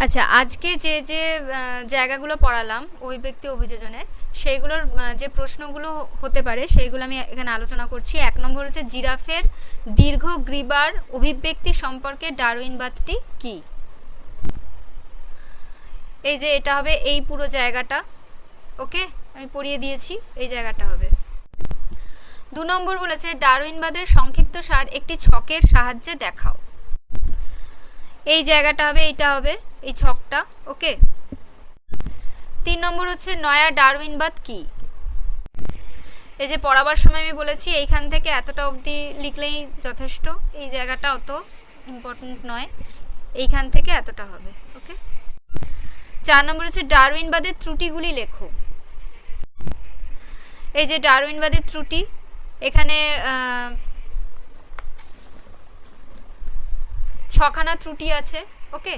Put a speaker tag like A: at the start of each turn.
A: আচ্ছা, আজকে যে যে জায়গাগুলো পড়ালাম অভিব্যক্তি অভিযোজনের, সেইগুলোর যে প্রশ্নগুলো হতে পারে সেইগুলো আমি এখানে আলোচনা করছি। 1 নম্বর হচ্ছে জিরাফের দীর্ঘ গ্রীবার অভিব্যক্তি সম্পর্কে ডারউইনবাদটি কি? এই যে এটা হবে এই পুরো জায়গাটা। ওকে, আমি পড়িয়ে দিয়েছি, এই জায়গাটা হবে। 2 নম্বর বলেছে ডারউইনবাদের সংক্ষিপ্ত সার একটি ছকের সাহায্যে দেখাও। এই জায়গাটা হবে, এইটা হবে এই ছকটা। ওকে। 3 নম্বর হচ্ছে নয়া ডারউইনবাদ কি? এই যে পড়াবার সময় আমি বলেছি এইখান থেকে এতটা অবধি লিখলেই যথেষ্ট, এই জায়গাটা অত ইম্পর্টেন্ট নয়, এইখান থেকে এতটা হবে। ওকে। 4 নম্বর হচ্ছে ডারউইনবাদের ত্রুটিগুলি লেখো। এই যে ডারউইনবাদের ত্রুটি, এখানে 6খানা ত্রুটি আছে। ওকে।